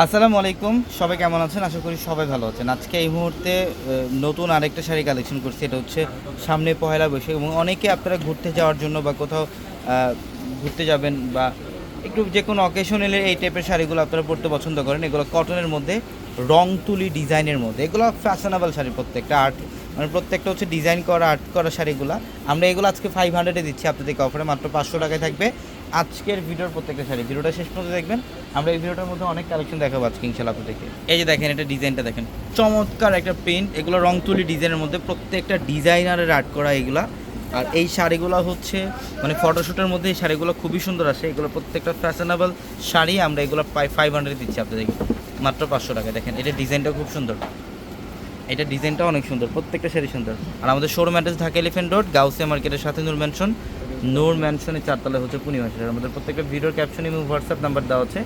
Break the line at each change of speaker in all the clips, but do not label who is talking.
আসসালামু আলাইকুম, সবাই কেমন আছেন? আশা করি সবাই ভালো আছেন। আজকে এই মুহূর্তে নতুন আরেকটা শাড়ি কালেকশন করছি। এটা হচ্ছে সামনে পহেলা বৈশাখ এবং অনেকে আপনারা ঘুরতে যাওয়ার জন্য বা কোথাও ঘুরতে যাবেন বা একটু যে কোনো অকেশন এলে এই টাইপের শাড়িগুলো আপনারা পরতে পছন্দ করেন। এগুলো কটনের মধ্যে রং তুলি ডিজাইনের মধ্যে, এগুলো ফ্যাশনেবল শাড়ি, প্রত্যেকটা আর্ট মানে প্রত্যেকটা হচ্ছে ডিজাইন করা আর্ট করা শাড়িগুলো। আমরা এগুলো আজকে 500-এ দিচ্ছি আপনাদেরকে অফারে, মাত্র 500 টাকায় থাকবে আজকের ভিডিওর প্রত্যেকটা শাড়ি। ভিডিওটা শেষ পর্যন্ত দেখবেন, আমরা এই ভিডিওটার মধ্যে অনেক কালেকশন দেখাবো আজকে ইনশাআল্লাহ আপনাদেরকে। এই যে দেখেন, এটা ডিজাইনটা দেখেন, চমৎকার একটা প্রিন্ট। এগুলো রং তুলি ডিজাইনের মধ্যে, প্রত্যেকটা ডিজাইনারের আর্ট করা এগুলা। আর এই শাড়িগুলো হচ্ছে মানে ফটোশ্যুটের মধ্যে এই শাড়িগুলো খুবই সুন্দর আসে। এগুলো প্রত্যেকটা ফ্যাশনেবল শাড়ি। আমরা এগুলো 500 দিচ্ছি আপনাদেরকে মাত্র 500 টাকায়। দেখেন এটা ডিজাইনটা খুব সুন্দর, এটা ডিজাইনটা অনেক সুন্দর, প্রত্যেকটা শাড়ি সুন্দর। আর আমাদের showroom address Dhaka elephant road, Gausia মার্কেটের সাথে নূর ম্যানশনের 4তলায় হচ্ছে পূর্ণিমা শাড়ি। আমাদের প্রত্যেকটা ভিডিওর ক্যাপশনে এবং হোয়াটসঅ্যাপ নাম্বার দেওয়া আছে,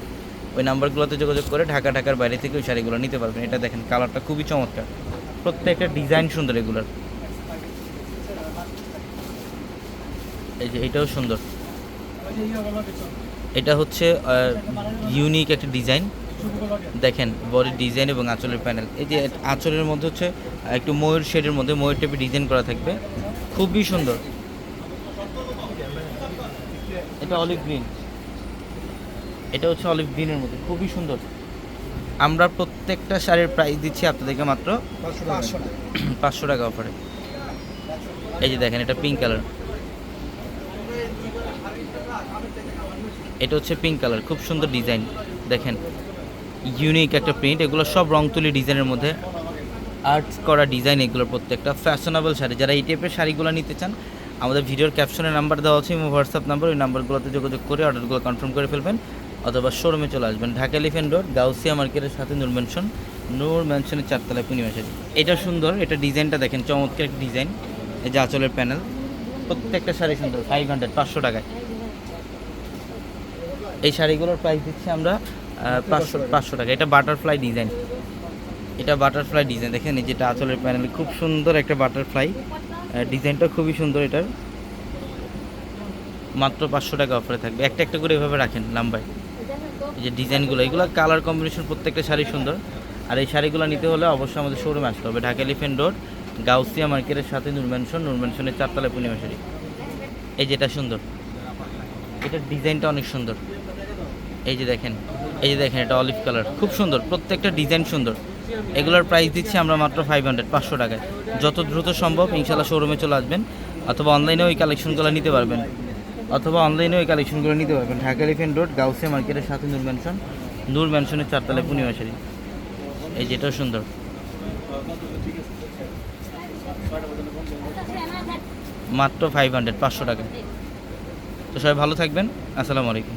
ওই নাম্বারগুলোতে যোগাযোগ করে ঢাকার বাইরে থেকে ওই শাড়িগুলো নিতে পারবেন। এটা দেখেন কালারটা খুবই চমৎকার, প্রত্যেকটা ডিজাইন সুন্দর এগুলোর। এই যে এটাও সুন্দর, এটা হচ্ছে ইউনিক একটা ডিজাইন। দেখেন বডির ডিজাইন এবং আঁচলের প্যানেল। এই যে আঁচলের মধ্যে হচ্ছে একটু ময়ূর শেডের মধ্যে ময়ূর টাইপের ডিজাইন করা থাকবে, খুবই সুন্দর। এটা অলিভ গ্রিন, এটা হচ্ছে অলিভ গ্রিনের মধ্যে খুবই সুন্দর। আমরা প্রত্যেকটা শাড়ির প্রাইস দিচ্ছি আপনাদেরকে মাত্র 500 টাকা অফারে। এই যে দেখেন, এটা পিঙ্ক কালার, এটা হচ্ছে পিঙ্ক কালার, খুব সুন্দর ডিজাইন। দেখেন ইউনিক একটা প্রিন্ট। এগুলো সব রং তুলি ডিজাইনের মধ্যে আর্টস করা ডিজাইন। এগুলো প্রত্যেকটা ফ্যাশনেবল শাড়ি। যারা এই টাইপের শাড়িগুলো নিতে চান, আমাদের ভিডিওর ক্যাপশনে নাম্বার দেওয়া আছে এবং হোয়াটসঅ্যাপ নাম্বার, ওই নাম্বারগুলোতে যোগাযোগ করে অর্ডারগুলো কনফার্ম করে ফেলবেন, অথবা শোরুমে চলে আসবেন ঢাকা এলিফ্যান্ট রোড, গাউসিয়া মার্কেটের সাথে নূর ম্যানশনের 4তলায় পূর্ণিমা শাড়ি। এটা সুন্দর, এটা ডিজাইনটা দেখেন, চমৎকার একটা ডিজাইন। এই যে আঁচলের প্যানেল, প্রত্যেকটা শাড়ি সুন্দর। 500 টাকায় এই শাড়িগুলোর প্রাইস দিচ্ছি আমরা 500 টাকা। এটা বাটারফ্লাই ডিজাইন, এটা বাটারফ্লাই ডিজাইন দেখেন, এই যেটা আঁচলের প্যানেল, খুব সুন্দর একটা বাটারফ্লাই ডিজাইনটা, খুবই সুন্দর। এটার মাত্র 500 টাকা অফারে থাকবে। একটা একটা করে এভাবে রাখেন লাম্বায়। এই যে ডিজাইনগুলো, এগুলো কালার কম্বিনেশন প্রত্যেকটা শাড়ি সুন্দর। আর এই শাড়িগুলো নিতে হলে অবশ্যই আমাদের শোরুমে আসতে হবে, ঢাকা এলিফ্যান্ট রোড, গাউসিয়া মার্কেটের সাথে নূর ম্যানশনের 4তলায় পূর্ণিমা শাড়ি। এই যেটা সুন্দর, এটার ডিজাইনটা অনেক সুন্দর। এই যে দেখেন, এই যে দেখেন, এটা অলিভ কালার, খুব সুন্দর, প্রত্যেকটা ডিজাইন সুন্দর। এগুলোর প্রাইস দিচ্ছি আমরা মাত্র 500 টাকায়। যত দ্রুত সম্ভব ইনশাল্লাহ শোরুমে চলে আসবেন, অথবা অনলাইনেও ওই কালেকশনগুলো নিতে পারবেন, ঢাকা এলিফ্যান্ট রোড, গাউসিয়া মার্কেটের সাথে নূর ম্যানশনের 4তলায় পূর্ণিমা শাড়ি। এই যেটাও সুন্দর, মাত্র 500 টাকা। তো সবাই ভালো থাকবেন, আসসালামু আলাইকুম।